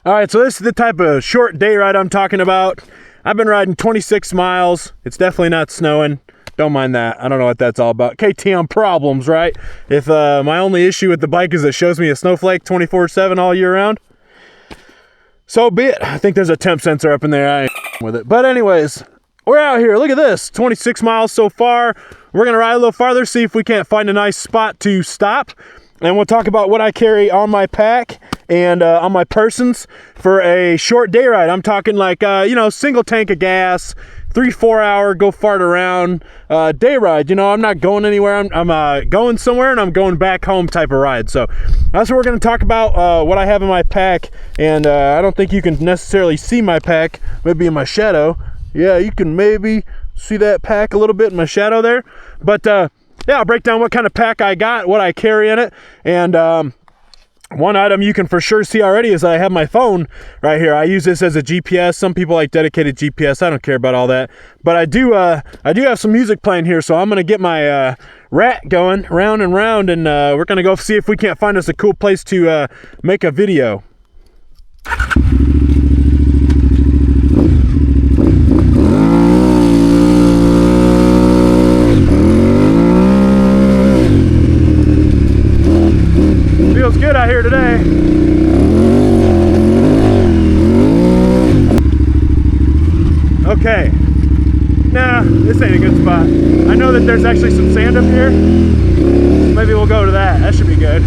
All right, so this is the type of short day ride I'm talking about. I've been riding 26 miles. It's definitely not snowing. Don't mind that. I don't know what that's all about. KTM problems, right? If my only issue with the bike is it shows me a snowflake 24/7 all year round, so be it. I think there's a temp sensor up in there. I ain't with it. But anyways, we're out here. Look at this. 26 miles so far. We're going to ride a little farther, see if we can't find a nice spot to stop. And we'll talk about what I carry on my pack and on my persons for a short day ride. I'm talking like, single tank of gas, 3-4 hour, go fart around day ride. You know, I'm not going anywhere. I'm going somewhere and I'm going back home type of ride. So that's what we're going to talk about, what I have in my pack. And I don't think you can necessarily see my pack, maybe in my shadow. Yeah, you can maybe see that pack a little bit in my shadow there. But yeah, I'll break down what kind of pack I got, what I carry in it. And one item you can for sure see already is that I have my phone right here. I use this as a GPS. Some people like dedicated GPS. I don't care about all that. But I do have some music playing here, so I'm going to get my rat going round and round, and we're going to go see if we can't find us a cool place to make a video. Feels good out here today. Okay. Nah, this ain't a good spot. I know that there's actually some sand up here. Maybe we'll go to that. That should be good.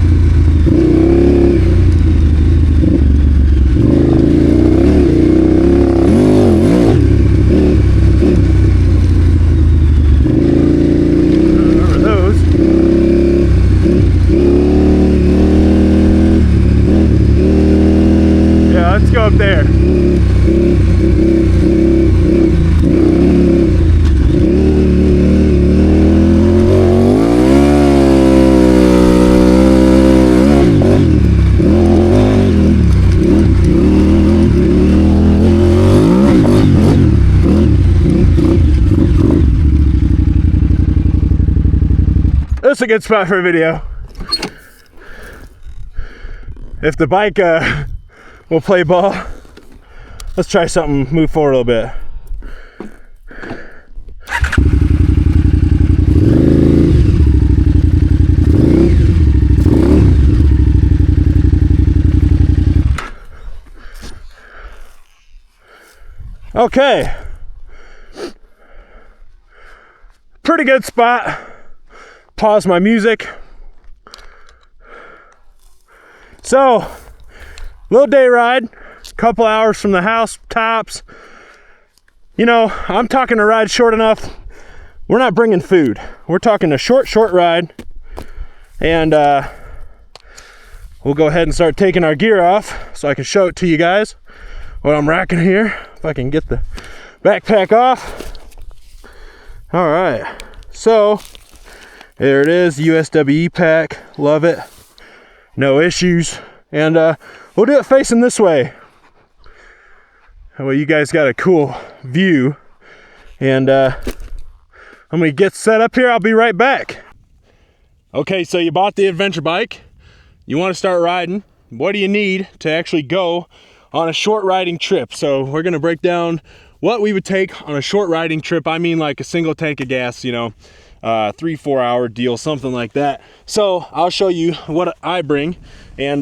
Let's go up there. This is a good spot for a video. If the bike we'll play ball. Let's try something, move forward a little bit. Okay. Pretty good spot. Pause my music. So, little day ride, couple hours from the house, tops. You know, I'm talking a ride short enough. We're not bringing food. We're talking a short ride. And we'll go ahead and start taking our gear off so I can show it to you guys what I'm racking here. If I can get the backpack off. All right, so there it is, USWE pack. Love it. No issues. And we'll do it facing this way. That way you guys got a cool view. And I'm gonna get set up here. I'll be right back. Okay, so you bought the adventure bike. You want to start riding. What do you need to actually go on a short riding trip? So we're gonna break down what we would take on a short riding trip. I mean like a single tank of gas, 3-4 hour deal, something like that. So I'll show you what I bring and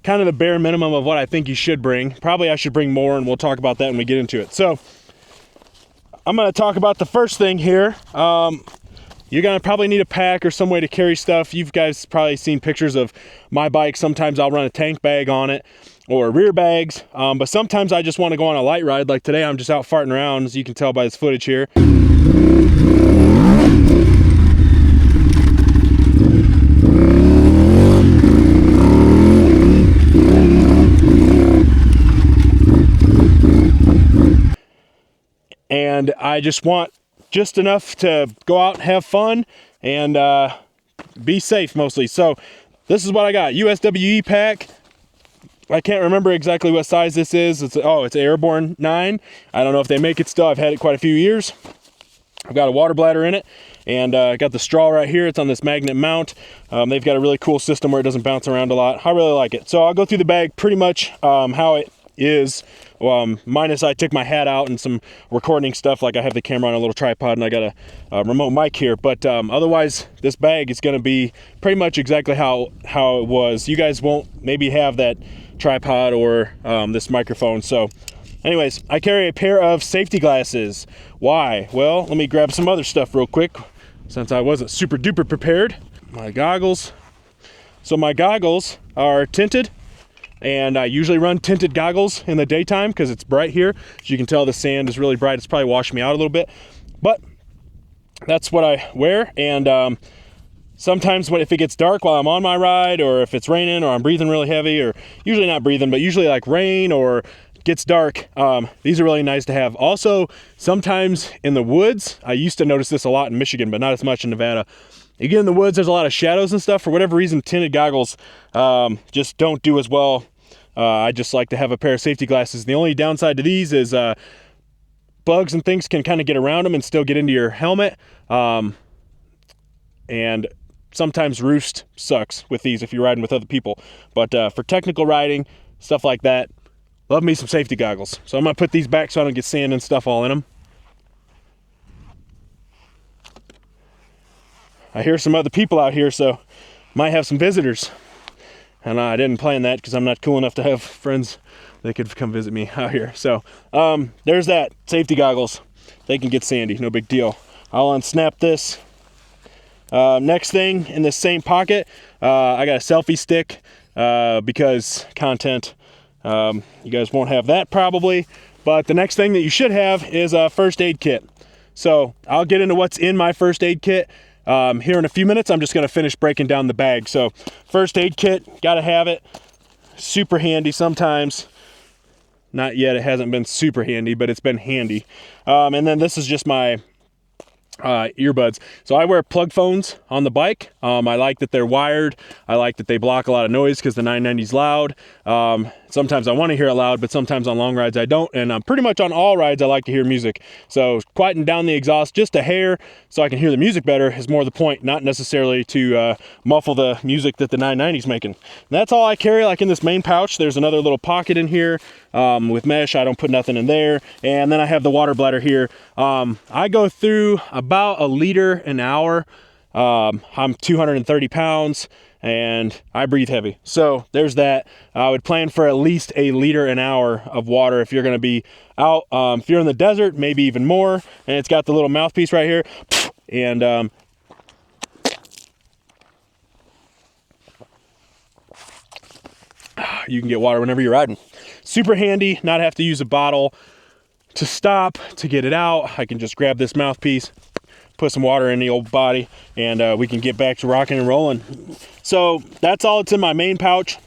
kind of the bare minimum of what I think you should bring. Probably I should bring more, and we'll talk about that when we get into it. So I'm going to talk about the first thing here. You're going to probably need a pack or some way to carry stuff. You guys probably seen pictures of my bike. Sometimes I'll run a tank bag on it or rear bags, but sometimes I just want to go on a light ride. Like today I'm just out farting around, as you can tell by this footage here. And I just want just enough to go out and have fun and be safe mostly. So this is what I got. USWE pack. I can't remember exactly what size this is. It's Airborne 9. I don't know if they make it still. I've had it quite a few years. I've got a water bladder in it, and I got the straw right here. It's on this magnet mount. They've got a really cool system where it doesn't bounce around a lot. I really like it. So I'll go through the bag pretty much how it is, minus I took my hat out and some recording stuff, like I have the camera on a little tripod and I got a remote mic here, but otherwise this bag is going to be pretty much exactly how it was. You guys won't maybe have that tripod or this microphone. So anyways, I carry a pair of safety glasses. Why? Well, let me grab some other stuff real quick since I wasn't super duper prepared. My goggles. So my goggles are tinted, and I usually run tinted goggles in the daytime because it's bright here. As you can tell, the sand is really bright. It's probably washing me out a little bit, but that's what I wear. And sometimes if it gets dark while I'm on my ride, or if it's raining, or I'm breathing really heavy, or usually not breathing, but usually like rain or gets dark, these are really nice to have. Also, sometimes in the woods, I used to notice this a lot in Michigan, but not as much in Nevada. You get in the woods, there's a lot of shadows and stuff. For whatever reason, tinted goggles just don't do as well. I just like to have a pair of safety glasses. The only downside to these is bugs and things can kind of get around them and still get into your helmet. And sometimes roost sucks with these if you're riding with other people. But for technical riding, stuff like that, love me some safety goggles. So I'm gonna put these back so I don't get sand and stuff all in them. I hear some other people out here, so might have some visitors. And I didn't plan that because I'm not cool enough to have friends that could come visit me out here. So there's that, safety goggles. They can get sandy, no big deal. I'll unsnap this. Next thing in this same pocket, I got a selfie stick because content. You guys won't have that probably, but the next thing that you should have is a first aid kit. So I'll get into what's in my first aid kit here in a few minutes. I'm just going to finish breaking down the bag. So first aid kit, got to have it. Super handy sometimes. Not yet, it hasn't been super handy, but it's been handy. And then this is just my earbuds. So I wear plug phones on the bike. I like that they're wired. I like that they block a lot of noise because the 990 is loud. Sometimes I want to hear it loud, but sometimes on long rides I don't. And pretty much on all rides I like to hear music. So quieting down the exhaust just a hair so I can hear the music better is more the point, not necessarily to muffle the music that the 990 is making. And that's all I carry, like in this main pouch. There's another little pocket in here with mesh. I don't put nothing in there. And then I have the water bladder here. I go through about 1 liter an hour. I'm 230 pounds and I breathe heavy. So there's that. I would plan for at least 1 liter an hour of water if you're going to be out. If you're in the desert, maybe even more. And it's got the little mouthpiece right here. And you can get water whenever you're riding. Super handy, not have to use a bottle to stop, to get it out. I can just grab this mouthpiece, put some water in the old body, and we can get back to rocking and rolling. So that's all that's in my main pouch.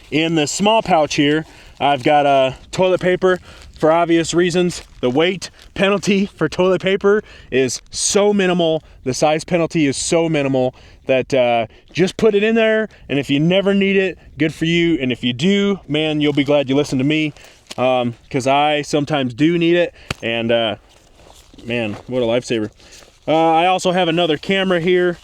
In the small pouch here, I've got toilet paper for obvious reasons. The weight penalty for toilet paper is so minimal. The size penalty is so minimal that just put it in there, and if you never need it, good for you. And if you do, man, you'll be glad you listened to me, because I sometimes do need it, and man, what a lifesaver. I also have another camera here.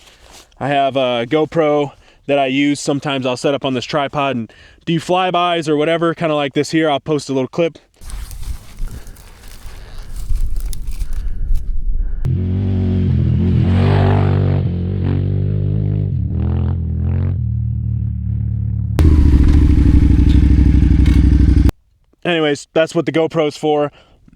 I have a GoPro that I use. Sometimes I'll set up on this tripod and do flybys or whatever, kind of like this here. I'll post a little clip. Anyways, that's what the GoPro's for.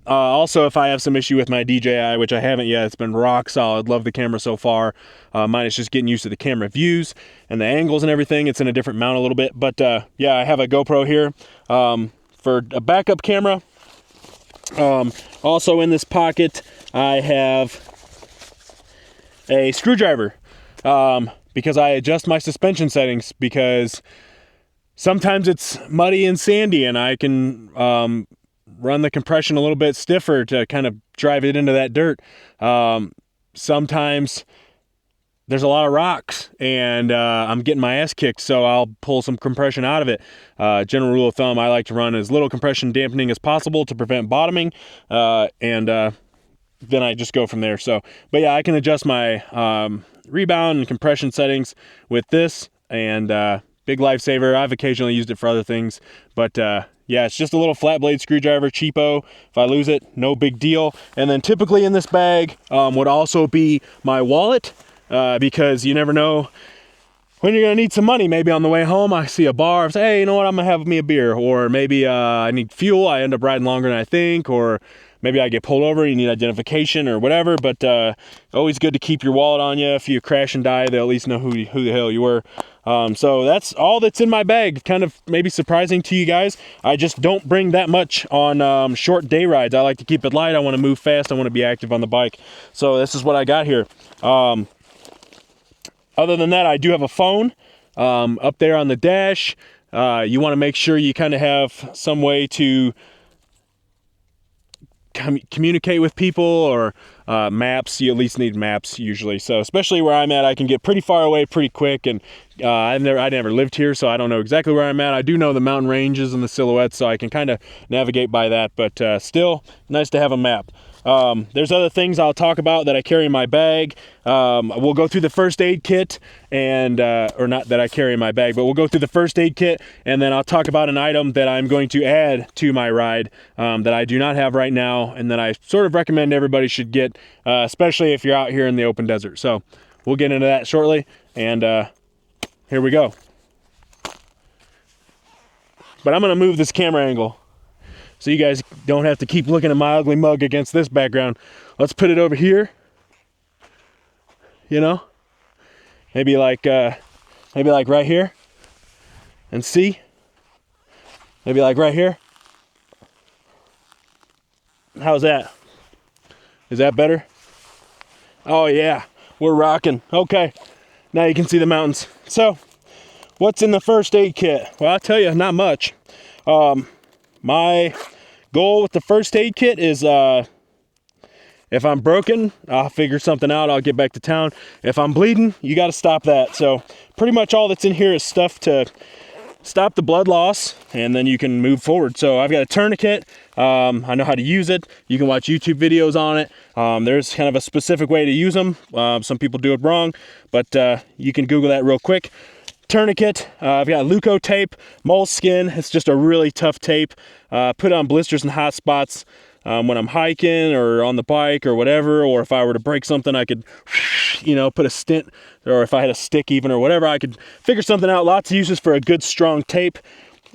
Also, if I have some issue with my DJI, which I haven't yet, it's been rock solid. Love the camera so far. Mine is just getting used to the camera views and the angles and everything. It's in a different mount a little bit. But yeah, I have a GoPro here for a backup camera. Also in this pocket, I have a screwdriver because I adjust my suspension settings because sometimes it's muddy and sandy, and I can run the compression a little bit stiffer to kind of drive it into that dirt. Sometimes there's a lot of rocks and I'm getting my ass kicked, so I'll pull some compression out of it. General rule of thumb, I like to run as little compression dampening as possible to prevent bottoming. And then I just go from there. So, but yeah, I can adjust my rebound and compression settings with this, and big lifesaver. I've occasionally used it for other things, but yeah, it's just a little flat blade screwdriver, cheapo. If I lose it, no big deal. And then typically in this bag would also be my wallet, because you never know when you're gonna need some money. Maybe on the way home, I see a bar, I say, hey, you know what, I'm gonna have me a beer. Or maybe I need fuel, I end up riding longer than I think, or maybe I get pulled over, you need identification or whatever. But always good to keep your wallet on you. If you crash and die, they'll at least know who the hell you were. So that's all that's in my bag. Kind of maybe surprising to you guys. I just don't bring that much on short day rides. I like to keep it light. I want to move fast. I want to be active on the bike. So this is what I got here. Other than that, I do have a phone up there on the dash. You want to make sure you kind of have some way to communicate with people, or maps. You at least need maps usually. So especially where I'm at, I can get pretty far away pretty quick, and I never lived here, so I don't know exactly where I'm at. I do know the mountain ranges and the silhouettes, so I can kind of navigate by that, but still nice to have a map. There's other things I'll talk about that I carry in my bag. We'll go through the first aid kit, and or not that I carry in my bag, but we'll go through the first aid kit, and then I'll talk about an item that I'm going to add to my ride that I do not have right now, and that I sort of recommend everybody should get, especially if you're out here in the open desert. So we'll get into that shortly, and here we go. But I'm going to move this camera angle so you guys don't have to keep looking at my ugly mug against this background. Let's put it over here. You know, maybe like right here, and see. Maybe like right here. How's that? Is that better? Oh yeah, we're rocking. Okay, now you can see the mountains. So, what's in the first aid kit? Well, I'll tell you, not much. My goal with the first aid kit is if I'm broken, I'll figure something out. I'll get back to town. If I'm bleeding, you got to stop that. So pretty much all that's in here is stuff to stop the blood loss, and then you can move forward. So I've got a tourniquet. I know how to use it. You can watch YouTube videos on it. There's kind of a specific way to use them. Some people do it wrong, but you can Google that real quick. Tourniquet. I've got Leuco tape, moleskin. It's just a really tough tape. Put on blisters and hot spots when I'm hiking or on the bike or whatever, or if I were to break something, I could, you know, put a stint, or if I had a stick even or whatever, I could figure something out. Lots of uses for a good strong tape.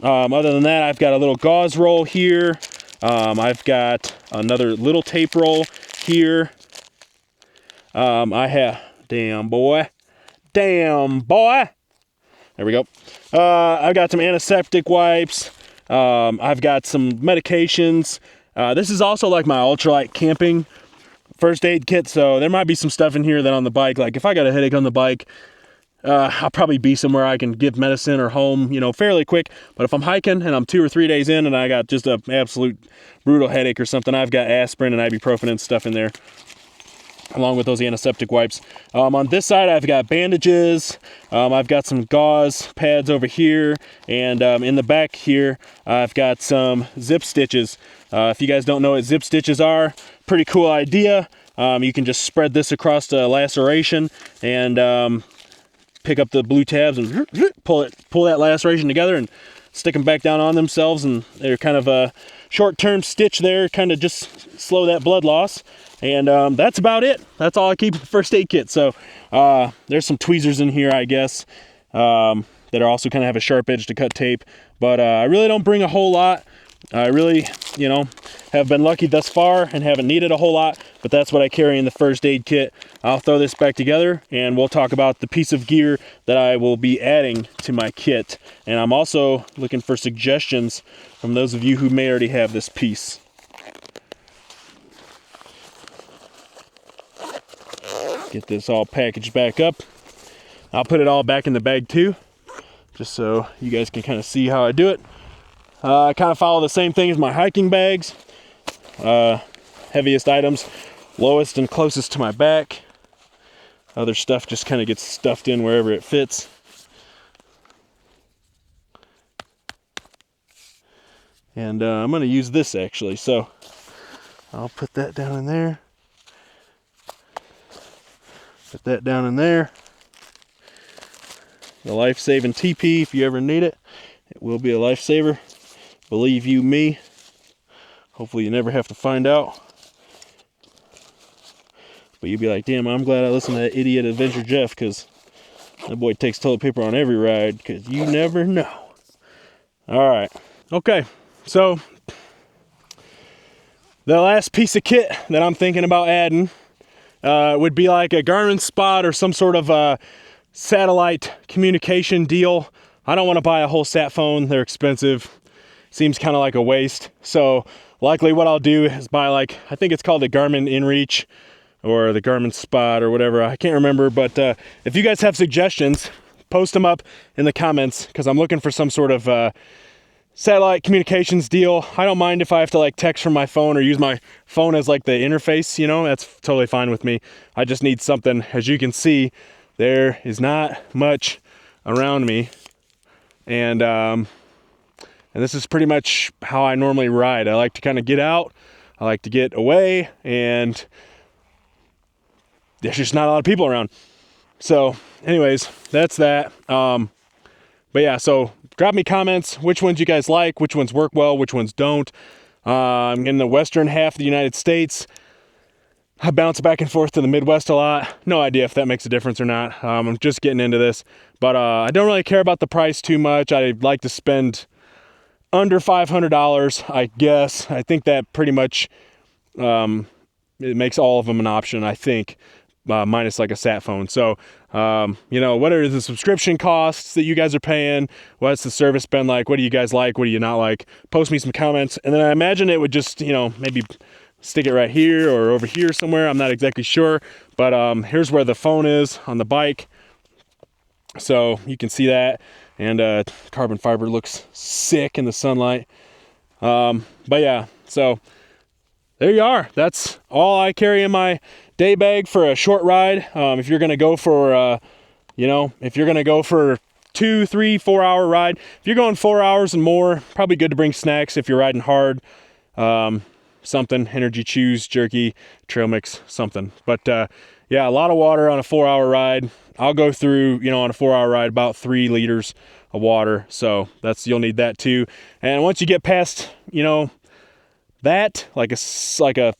Other than that, I've got a little gauze roll here. I've got another little tape roll here. I have, damn boy. There we go. I've got some antiseptic wipes. I've got some medications. This is also like my ultralight camping first aid kit, so there might be some stuff in here that on the bike, like if I got a headache on the bike, I'll probably be somewhere I can give medicine or home, you know, fairly quick. But if I'm hiking and I'm 2 or 3 days in and I got just an absolute brutal headache or something, I've got aspirin and ibuprofen and stuff in there, along with those antiseptic wipes. On this side, I've got bandages. I've got some gauze pads over here. And in the back here, I've got some zip stitches. If you guys don't know what zip stitches are, pretty cool idea. You can just spread this across the laceration and pick up the blue tabs and pull that laceration together and stick them back down on themselves. And they're kind of a short-term stitch there, kind of just slow that blood loss. And that's about it. That's all I keep in the first aid kit. So there's some tweezers in here, I guess, that are also kind of have a sharp edge to cut tape. But I really don't bring a whole lot. I really, you know, have been lucky thus far and haven't needed a whole lot. But that's what I carry in the first aid kit. I'll throw this back together and we'll talk about the piece of gear that I will be adding to my kit. And I'm also looking for suggestions from those of you who may already have this piece. Get this all packaged back up. I'll put it all back in the bag too, just so you guys can kind of see how I do it. I kind of follow the same thing as my hiking bags. Heaviest items, lowest and closest to my back. Other stuff just kind of gets stuffed in wherever it fits. And I'm going to use this actually, so I'll put that down in there. Put that down in there. The life-saving TP, if you ever need it. It will be a lifesaver. Believe you me. Hopefully you never have to find out. But you'll be like, damn, I'm glad I listened to that idiot Adventure Jeff, because that boy takes toilet paper on every ride, because you never know. All right. Okay. So the last piece of kit that I'm thinking about adding would be like a Garmin Spot or some sort of satellite communication deal. I don't want to buy a whole sat phone. They're expensive. Seems kind of like a waste. So likely what I'll do is buy, like, I think it's called the Garmin InReach or the Garmin Spot or whatever. I can't remember, but if you guys have suggestions, post them up in the comments, because I'm looking for some sort of satellite communications deal. I don't mind if I have to like text from my phone or use my phone as like the interface, you know, that's totally fine with me. I just need something. As you can see, there is not much around me. And this is pretty much how I normally ride. I like to kind of get out. I like to get away, and there's just not a lot of people around. So anyways, that's that. But yeah, so drop me comments, which ones you guys like, which ones work well, which ones don't. I'm in the western half of the United States. I bounce back and forth to the Midwest a lot. No idea if that makes a difference or not. I'm just getting into this. But I don't really care about the price too much. I'd like to spend under $500, I guess. I think that pretty much it makes all of them an option, I think, minus like a sat phone. So, you know, what are the subscription costs that you guys are paying? What's the service been like? What do you guys like? What do you not like? Post me some comments. And then I imagine it would just, you know, maybe stick it right here or over here somewhere. I'm not exactly sure, but here's where the phone is on the bike. So you can see that, and carbon fiber looks sick in the sunlight. But yeah, so there you are. That's all I carry in my day bag for a short ride. If you're gonna go for, you know, if you're gonna go for 2, 3, 4 hour ride, if you're going 4 hours and more, probably good to bring snacks if you're riding hard. Something, energy chews, jerky, trail mix, something. But yeah, a lot of water on a 4 hour ride. I'll go through, you know, on a 4 hour ride, about 3 liters of water. So you'll need that too. And once you get past, you know, that, like a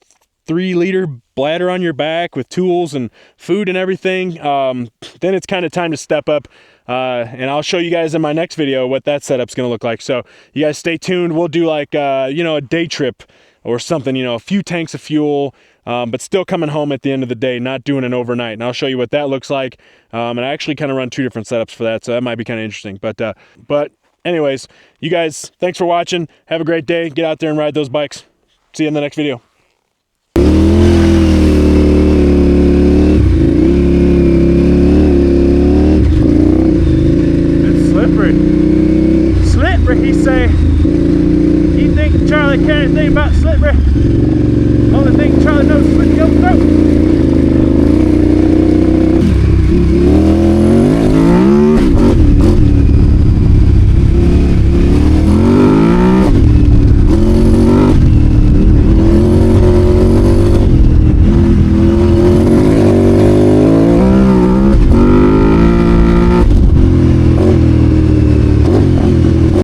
3 liter bladder on your back with tools and food and everything, then it's kind of time to step up. And I'll show you guys in my next video what that setup's going to look like. So you guys stay tuned. We'll do like, you know, a day trip or something, you know, a few tanks of fuel, but still coming home at the end of the day, not doing an overnight. And I'll show you what that looks like. And I actually kind of run 2 different setups for that, so that might be kind of interesting. But anyways, you guys, thanks for watching. Have a great day. Get out there and ride those bikes. See you in the next video. It's slippery. Slippery, he say. You think Charlie cares anything about slippery? Only thing Charlie knows is slip your throat.